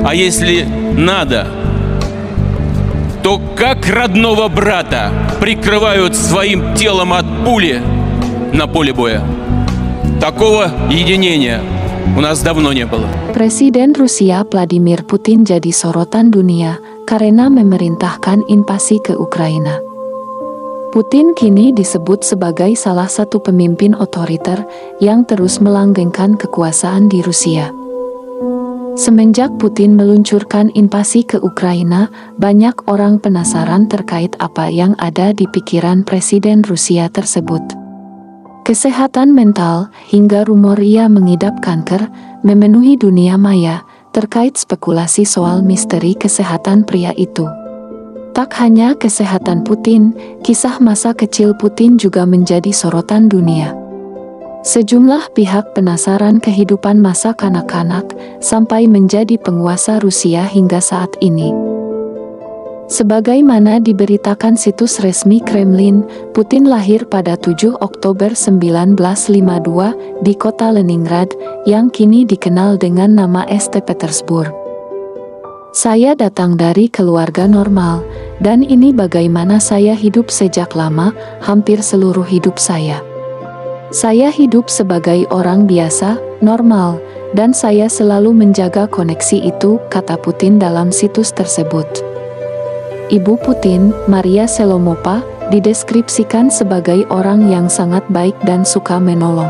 А если надо, то как родного брата прикрывают своим телом от пули на поле боя. Такого единения у нас давно не было. Presiden Rusia Vladimir Putin jadi sorotan dunia karena memerintahkan invasi ke Ukraina. Putin kini disebut sebagai salah satu pemimpin otoriter yang terus melanggengkan kekuasaan di Rusia. Semenjak Putin meluncurkan invasi ke Ukraina, banyak orang penasaran terkait apa yang ada di pikiran Presiden Rusia tersebut. Kesehatan mental hingga rumor ia mengidap kanker memenuhi dunia maya terkait spekulasi soal misteri kesehatan pria itu. Tak hanya kesehatan Putin, kisah masa kecil Putin juga menjadi sorotan dunia. Sejumlah pihak penasaran kehidupan masa kanak-kanak sampai menjadi penguasa Rusia hingga saat ini. Sebagaimana diberitakan situs resmi Kremlin, Putin lahir pada 7 Oktober 1952 di kota Leningrad yang kini dikenal dengan nama St. Petersburg. Saya datang dari keluarga normal, dan ini bagaimana saya hidup sejak lama, hampir seluruh hidup saya. Saya hidup sebagai orang biasa, normal, dan saya selalu menjaga koneksi itu, kata Putin dalam situs tersebut. Ibu Putin, Maria Selomova, dideskripsikan sebagai orang yang sangat baik dan suka menolong.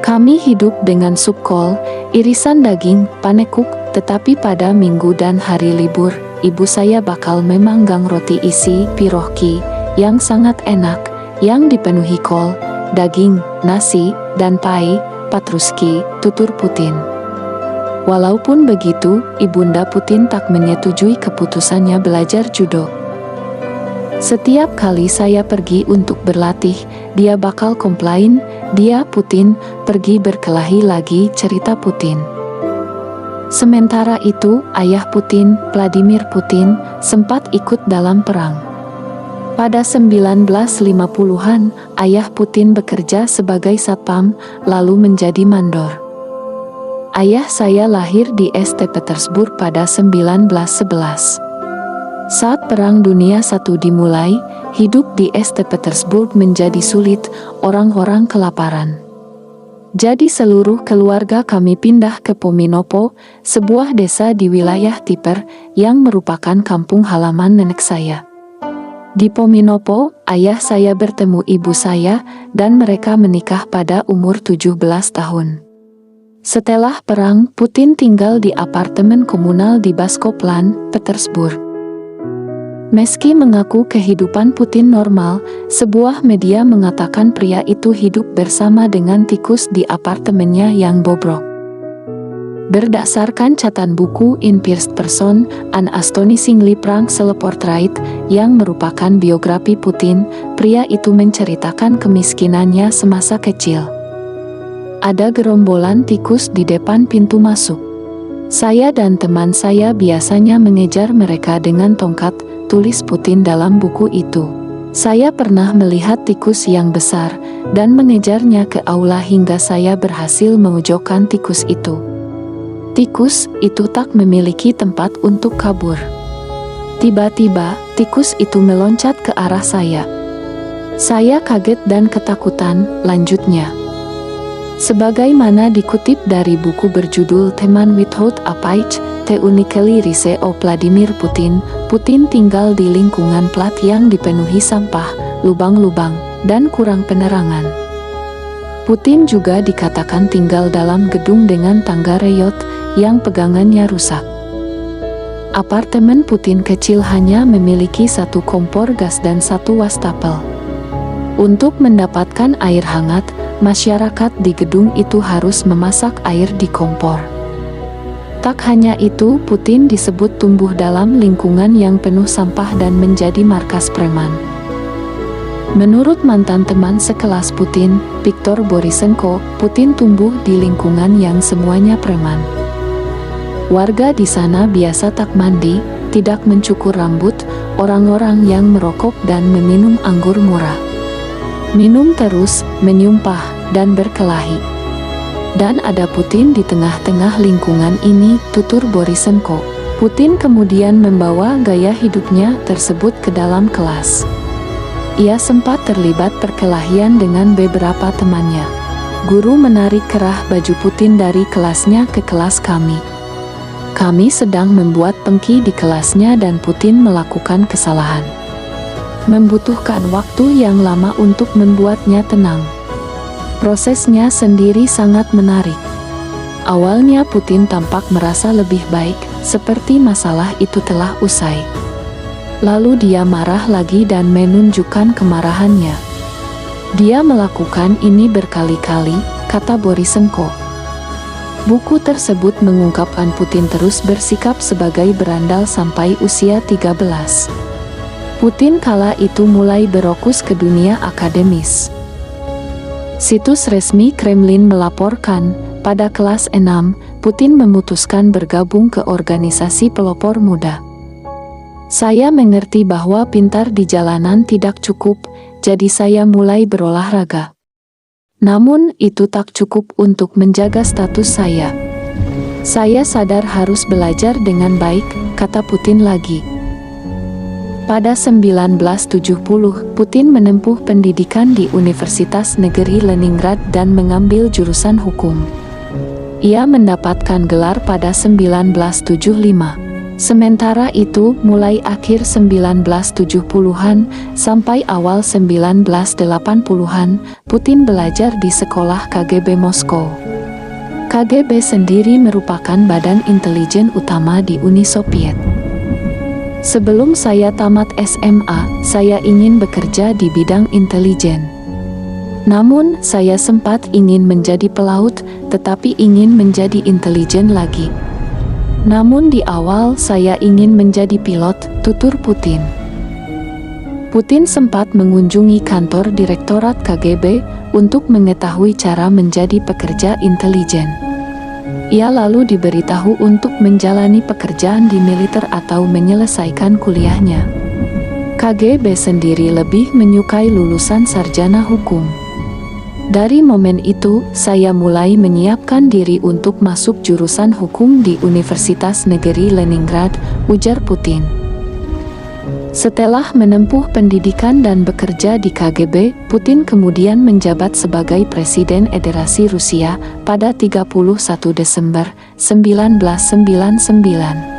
Kami hidup dengan sup kol, irisan daging, panekuk, tetapi pada minggu dan hari libur, ibu saya bakal memanggang roti isi pirohki yang sangat enak, yang dipenuhi kol, daging, nasi, dan pai, patruski, tutur Putin. Walaupun begitu, Ibunda Putin tak menyetujui keputusannya belajar judo. Setiap kali saya pergi untuk berlatih, dia bakal komplain, dia Putin, pergi berkelahi lagi, cerita Putin. Sementara itu, ayah Putin, Vladimir Putin, sempat ikut dalam perang. Pada 1950-an, ayah Putin bekerja sebagai satpam, lalu menjadi mandor. Ayah saya lahir di St. Petersburg pada 1911. Saat Perang Dunia I dimulai, hidup di St. Petersburg menjadi sulit, orang-orang kelaparan. Jadi seluruh keluarga kami pindah ke Pominopo, sebuah desa di wilayah Tver, yang merupakan kampung halaman nenek saya. Di Pominopo, ayah saya bertemu ibu saya, dan mereka menikah pada umur 17 tahun. Setelah perang, Putin tinggal di apartemen komunal di Baskoplan, Petersburg. Meski mengaku kehidupan Putin normal, sebuah media mengatakan pria itu hidup bersama dengan tikus di apartemennya yang bobrok. Berdasarkan catatan buku In First Person, An Astonishingly Frank Self-Portrait, yang merupakan biografi Putin, pria itu menceritakan kemiskinannya semasa kecil. Ada gerombolan tikus di depan pintu masuk. Saya dan teman saya biasanya mengejar mereka dengan tongkat, tulis Putin dalam buku itu. Saya pernah melihat tikus yang besar, dan mengejarnya ke aula hingga saya berhasil memojokkan tikus itu. Tikus itu tak memiliki tempat untuk kabur. Tiba-tiba, tikus itu meloncat ke arah saya. Saya kaget dan ketakutan, lanjutnya. Sebagaimana dikutip dari buku berjudul Teman Without a Page, The Uniquely Rise of Vladimir Putin, Putin tinggal di lingkungan plat yang dipenuhi sampah, lubang-lubang, dan kurang penerangan. Putin juga dikatakan tinggal dalam gedung dengan tangga reyot, yang pegangannya rusak. Apartemen Putin kecil hanya memiliki satu kompor gas dan satu wastafel. Untuk mendapatkan air hangat, masyarakat di gedung itu harus memasak air di kompor. Tak hanya itu, Putin disebut tumbuh dalam lingkungan yang penuh sampah dan menjadi markas preman. Menurut mantan teman sekelas Putin, Viktor Borisenko, Putin tumbuh di lingkungan yang semuanya preman. Warga di sana biasa tak mandi, tidak mencukur rambut, orang-orang yang merokok dan meminum anggur murah. Minum terus, menyumpah, dan berkelahi. Dan ada Putin di tengah-tengah lingkungan ini, tutur Borisenko. Putin kemudian membawa gaya hidupnya tersebut ke dalam kelas. Ia sempat terlibat perkelahian dengan beberapa temannya. Guru menarik kerah baju Putin dari kelasnya ke kelas kami. Kami sedang membuat pengki di kelasnya dan Putin melakukan kesalahan. Membutuhkan waktu yang lama untuk membuatnya tenang. Prosesnya sendiri sangat menarik. Awalnya Putin tampak merasa lebih baik, seperti masalah itu telah usai. Lalu dia marah lagi dan menunjukkan kemarahannya. Dia melakukan ini berkali-kali, kata Borisenko. Buku tersebut mengungkapkan Putin terus bersikap sebagai berandal sampai usia 13. Putin kala itu mulai berokus ke dunia akademis. Situs resmi Kremlin melaporkan, pada kelas 6, Putin memutuskan bergabung ke organisasi pelopor muda. Saya mengerti bahwa pintar di jalanan tidak cukup, jadi saya mulai berolahraga. Namun, itu tak cukup untuk menjaga status saya. Saya sadar harus belajar dengan baik, kata Putin lagi. Pada 1970, Putin menempuh pendidikan di Universitas Negeri Leningrad dan mengambil jurusan hukum. Ia mendapatkan gelar pada 1975. Sementara itu, mulai akhir 1970-an sampai awal 1980-an, Putin belajar di sekolah KGB Moskow. KGB sendiri merupakan badan intelijen utama di Uni Soviet. Sebelum saya tamat SMA, saya ingin bekerja di bidang intelijen. Namun, saya sempat ingin menjadi pelaut, tetapi ingin menjadi intelijen lagi. Namun di awal saya ingin menjadi pilot, tutur Putin. Putin sempat mengunjungi kantor Direktorat KGB untuk mengetahui cara menjadi pekerja intelijen. Ia lalu diberitahu untuk menjalani pekerjaan di militer atau menyelesaikan kuliahnya. KGB sendiri lebih menyukai lulusan sarjana hukum. Dari momen itu, saya mulai menyiapkan diri untuk masuk jurusan hukum di Universitas Negeri Leningrad, ujar Putin. Setelah menempuh pendidikan dan bekerja di KGB, Putin kemudian menjabat sebagai Presiden Federasi Rusia pada 31 Desember 1999.